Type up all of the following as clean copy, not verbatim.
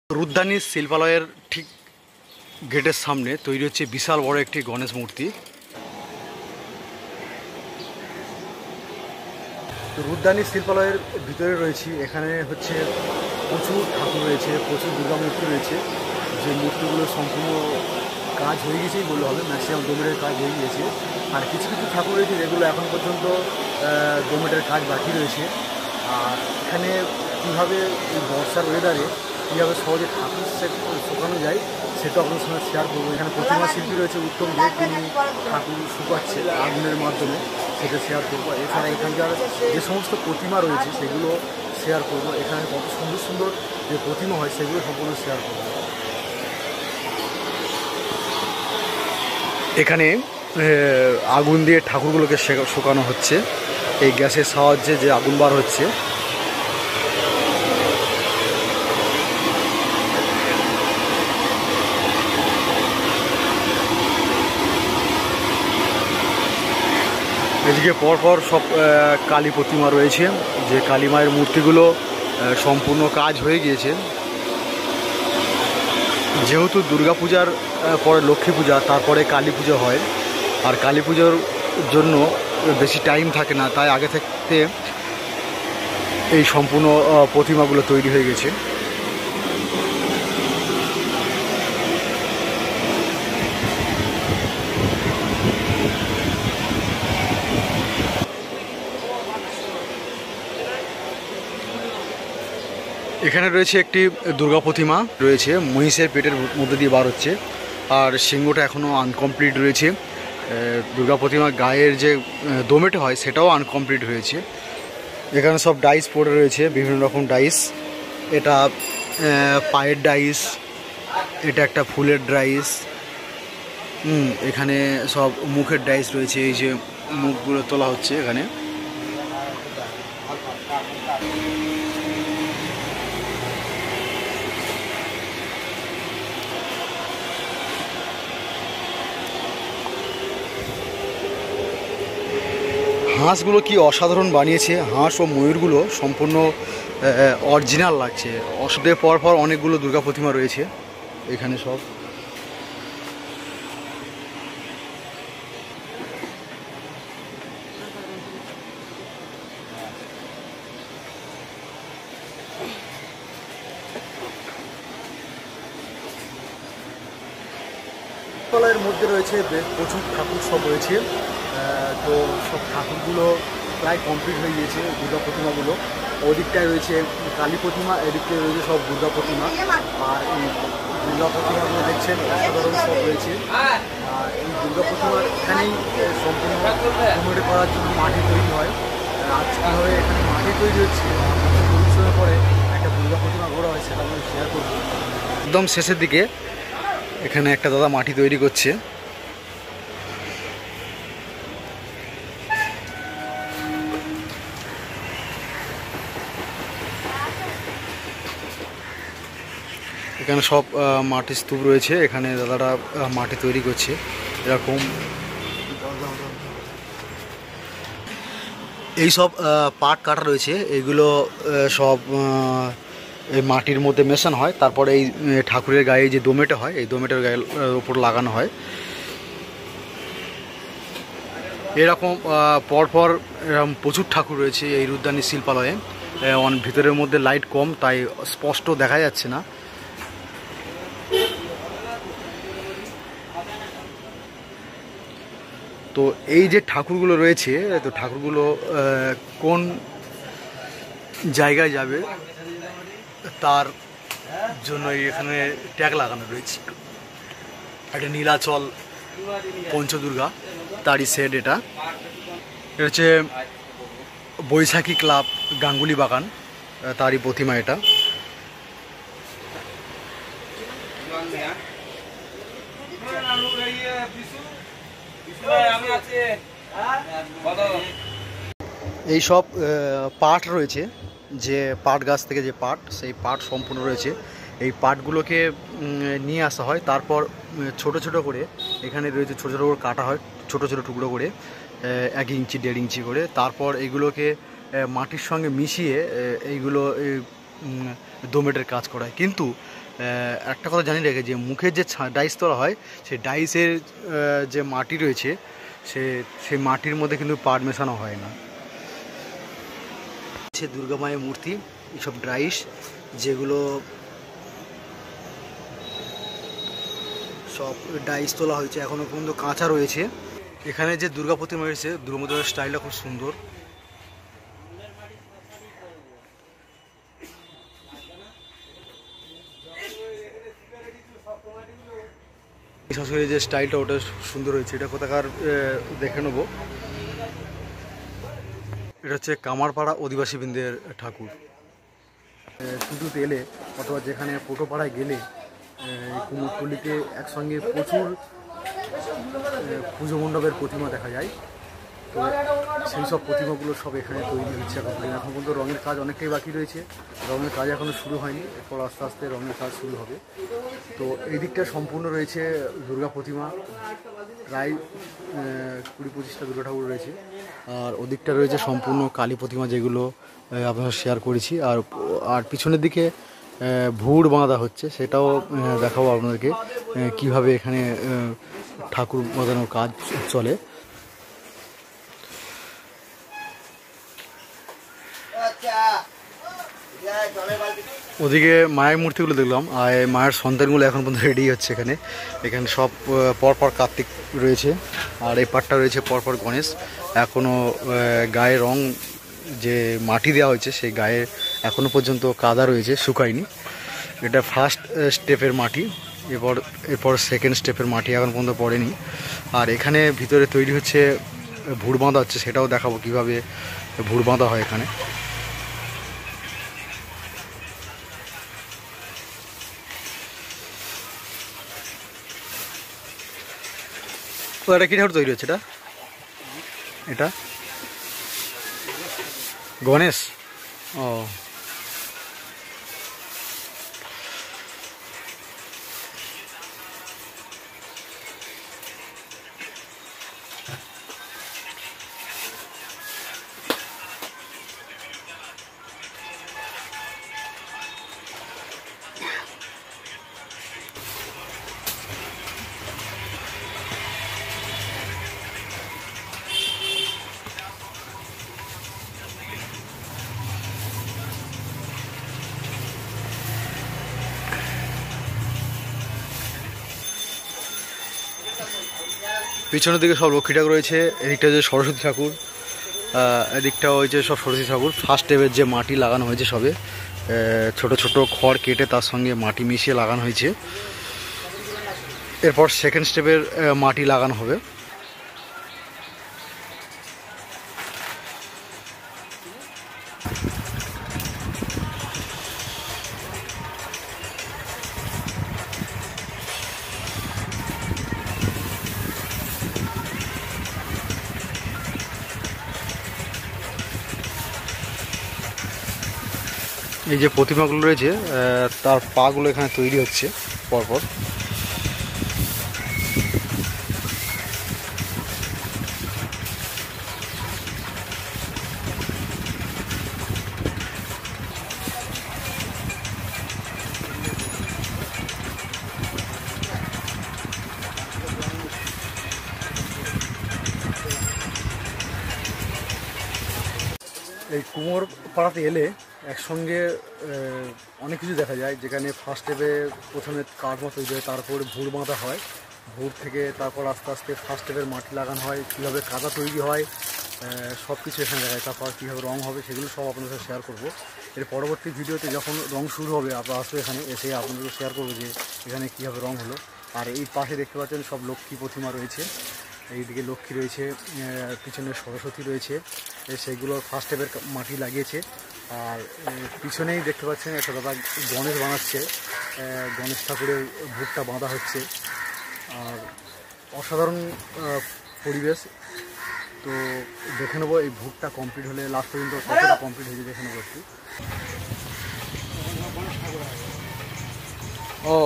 রুদ্দানী শিল্পালয়ের ঠিক গেটের সামনে তৈরি হচ্ছে বিশাল বড় একটি গণেশ মূর্তি। রুদ্দানী শিল্পালয়ের ভিতরে রয়েছে, এখানে হচ্ছে প্রচুর ঠাকুর রয়েছে, প্রচুর দুর্গা মূর্তি রয়েছে, যে মূর্তিগুলো সম্পূর্ণ কাজ হয়ে গেছেই বললে হবে, ম্যাক্সিমাম ডোমেটের কাজ হয়ে গিয়েছে। আর কিছু কিছু ঠাকুর রয়েছে যেগুলো এখন পর্যন্ত ডোমেটের কাজ বাকি রয়েছে। আর এখানে কীভাবে এই বর্ষার ওয়েদারে কীভাবে সহজে ঠাকুর শুকানো যায় সেটা আপনার সঙ্গে শেয়ার করবো। এখানে প্রতিমা শিল্পী রয়েছে উত্তম যে, তিনি ঠাকুর শুকাচ্ছে আগুনের মাধ্যমে, সেটা শেয়ার করবো। এছাড়া এখানকার যে সমস্ত প্রতিমা রয়েছে সেগুলো শেয়ার করবো। এখানে কত সুন্দর সুন্দর যে প্রতিমা হয় সেগুলো সম্পূর্ণ শেয়ার করবো। এখানে আগুন দিয়ে ঠাকুরগুলোকে শুকানো হচ্ছে, এই গ্যাসের সাহায্যে যে আগুন বার হচ্ছে। এদিকে পরপর সব কালী প্রতিমা রয়েছে, যে কালী মায়ের মূর্তিগুলো সম্পূর্ণ কাজ হয়ে গিয়েছে। যেহেতু দুর্গাপূজার পরে লক্ষ্মী পূজা, তারপরে কালী পুজো হয়, আর কালী পুজোর জন্য বেশি টাইম থাকে না, তাই আগে থেকে এই সম্পূর্ণ প্রতিমাগুলো তৈরি হয়ে গেছে। এখানে রয়েছে একটি দুর্গা প্রতিমা রয়েছে, মহিষের পেটের মধ্যে দিয়ে বার হচ্ছে, আর সিংহটা এখনও আনকমপ্লিট রয়েছে। দুর্গা প্রতিমা গায়ের যে দোমেটে হয় সেটাও আনকমপ্লিট হয়েছে। এখানে সব ডাইস পড়ে রয়েছে, বিভিন্ন রকম ডাইস। এটা পায়ের ডাইস, এটা একটা ফুলের ডাইস, এখানে সব মুখের ডাইস রয়েছে, এই যে মুখগুলো তোলা হচ্ছে এখানে। হাঁসগুলো কি অসাধারণ বানিয়েছে, হাঁস ও ময়ূরগুলো সম্পূর্ণ অরিজিনাল লাগছে। অসুদের পরপর অনেকগুলো দুর্গা প্রতিমা রয়েছে এখানে সব। তলার মধ্যে রয়েছে প্রচুর ঠাকুর সব রয়েছে, তো সব ঠাকুরগুলো প্রায় কমপ্লিট হয়ে গিয়েছে। দুর্গা প্রতিমাগুলো ওদিকটায় রয়েছে কালী প্রতিমা, এদিকটায় রয়েছে সব দুর্গা প্রতিমা। আর এই দুর্গা প্রতিমাগুলো দেখছেন অসাধারণ সব রয়েছে। আর এই দুর্গা প্রতিমার এখানেই সম্পূর্ণ কমিটি করার জন্য মাটি তৈরি হয়। আজ কীভাবে এখানে মাটি তৈরি হচ্ছে, পরিশ্রমের পরে একটা দুর্গা প্রতিমা গড়া হয়, সেটা আমি শেয়ার করব। একদম শেষের দিকে এখানে একটা দাদা মাটি তৈরি করছে। এখানে সব মাটির স্তূপ রয়েছে, এখানে দাদারা মাটি তৈরি করছে এরকম। এই সব পাট কাটা রয়েছে, এগুলো সব এই মাটির মধ্যে মেশানো হয়, তারপরে এই ঠাকুরের গায়ে যে দোমেটা হয়, এই দোমেটার গায়ের ওপর লাগানো হয়। এরকম পরপর এরকম প্রচুর ঠাকুর রয়েছে এই রুদ্দানী শিল্পালয়ে। ভিতরের মধ্যে লাইট কম, তাই স্পষ্ট দেখা যাচ্ছে না। তো এই যে ঠাকুরগুলো রয়েছে, তো ঠাকুরগুলো কোন জায়গায় যাবে তার জন্য এখানে ট্যাগ লাগানো রয়েছে। একটা নীলাচল পঞ্চদুর্গা, তারই সেট। এটা হচ্ছে বৈশাখী ক্লাব গাঙ্গুলি বাগান, তারই প্রতিমা এটা। এই সব পাট রয়েছে, যে পাট গাছ থেকে যে পাট, সেই পাট সম্পূর্ণ রয়েছে। এই পাটগুলোকে নিয়ে আসা হয়, তারপর ছোট ছোট করে এখানে রয়েছে, ছোট ছোট করে কাটা হয়, ছোট ছোট টুকরো করে 1 ইঞ্চি 1.5 ইঞ্চি করে। তারপর এইগুলোকে মাটির সঙ্গে মিশিয়ে এইগুলো দোমেটের কাজ করায়। কিন্তু একটা কথা জানি রেখে, যে মুখের যে ডাইস তোলা হয় সেই ডাইসের যে মাটি রয়েছে সেই মাটির মধ্যে কিন্তু পাট মেশানো হয় না। দুর্গা মায়ের মূর্তি, এইসব ডাইস যেগুলো সব ডাইস তোলা হয়েছে, এখনও পর্যন্ত কাঁচা রয়েছে। এখানে যে দুর্গা প্রতিমা রয়েছে, দুর্গা প্রতিমার স্টাইলটা খুব সুন্দর। শাশুড়ির যে স্টাইলটা ওটা সুন্দর হয়েছে, এটা কোথাকার দেখে নেবো। এটা হচ্ছে কামারপাড়া অধিবাসীবৃন্দের ঠাকুর। টুটুতে এলে অথবা যেখানে পোটোপাড়ায় গেলে কুমোরটুলিতে একসঙ্গে প্রচুর পুজো মণ্ডপের প্রতিমা দেখা যায়। তো সেই সব প্রতিমাগুলো সব এখানে তৈরি হচ্ছে এখন পর্যন্ত। রঙের কাজ অনেকটাই বাকি রয়েছে, রঙের কাজ এখনও শুরু হয়নি, এরপর আস্তে আস্তে রঙের কাজ শুরু হবে। তো এই দিকটা সম্পূর্ণ রয়েছে দুর্গা প্রতিমা, প্রায় 20-25টা দুর্গা ঠাকুর রয়েছে। আর ওদিকটা রয়েছে সম্পূর্ণ কালী প্রতিমা, যেগুলো আপনারা শেয়ার করেছি। আর পিছনের দিকে ভুড় বাঁধা হচ্ছে, সেটাও দেখাবো আপনাদেরকে কিভাবে এখানে ঠাকুর বাঁধানোর কাজ চলে। ওদিকে মায়ের মূর্তিগুলো দেখলাম, আর মায়ের সন্তানগুলো এখন পর্যন্ত রেডি হচ্ছে। এখানে সব পরপর কার্তিক রয়েছে, আর এই পাটটা রয়েছে পরপর গণেশ। এখনও গায়ে রং যে মাটি দেওয়া হয়েছে সেই গায়ে এখনও পর্যন্ত কাদা রয়েছে, শুকায়নি। এটা ফার্স্ট স্টেপের মাটি, এরপর সেকেন্ড স্টেপের মাটি এখন পর্যন্ত পড়েনি। আর এখানে ভিতরে তৈরি হচ্ছে ভুড় বাঁধা হচ্ছে, সেটাও দেখাবো কিভাবে ভুড় বাঁধা হয় এখানে। তো এটা কী ঠাকুর তৈরি হচ্ছে? এটা গণেশ। ও, পিছনের দিকে সব লক্ষ্মী ঠাকুর রয়েছে, এদিকটা হচ্ছে সরস্বতী ঠাকুর, এদিকটাও হয়েছে সব সরস্বতী ঠাকুর। ফার্স্ট স্টেপের যে মাটি লাগানো হয়েছে সবে ছোট ছোট খড় কেটে তার সঙ্গে মাটি মিশিয়ে লাগানো হয়েছে। এরপর সেকেন্ড স্টেপের মাটি লাগানো হবে। এই যে প্রতিমাগুলো রয়েছে তার পাগুলো এখানে তৈরি হচ্ছে পরপর। এই কুমোর পাড়াতে এলে একসঙ্গে অনেক কিছু দেখা যায়, যেখানে ফার্স্ট স্টেপে প্রথমে কাঠমা তৈরি হয়, তারপরে ভুড় বাঁধা হয়, ভুড় থেকে তারপর আস্তে আস্তে ফার্স্ট স্টেপের মাটি লাগানো হয়, কীভাবে কাদা তৈরি হয় সব কিছু এখানে দেখা যায়। তারপর কীভাবে রঙ হবে সেগুলো সব আপনাদের সাথে শেয়ার করবো। এর পরবর্তী ভিডিওতে যখন রঙ শুরু হবে আপনারা আসবে এখানে, এসে আপনাদেরকে শেয়ার করবো যে এখানে কীভাবে রঙ হলো। আর এই পাশে দেখতে পাচ্ছেন সব লক্ষ্মী প্রতিমা রয়েছে, এইদিকে লক্ষ্মী রয়েছে, পিছনে সরস্বতী রয়েছে, সেইগুলোর ফার্স্ট স্টেপের মাটি লাগিয়েছে। আর পিছনেই দেখতে পাচ্ছেন একটা দাদা গণেশ বানাচ্ছে, গণেশ ঠাকুরের ভোগটা বাঁধা হচ্ছে। আর অসাধারণ পরিবেশ। তো দেখে নেবো এই ভোগটা কমপ্লিট হলে লাস্ট পর্যন্ত কতটা কমপ্লিট হয়েছে দেখে নেবো একটু। ও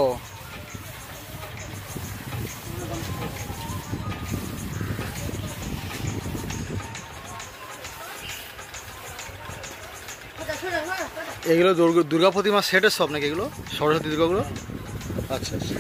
এগুলো দুর্গা প্রতিমা সেটের সব নাকি এগুলো সরস্বতী দুর্গাগুলো? আচ্ছা আচ্ছা।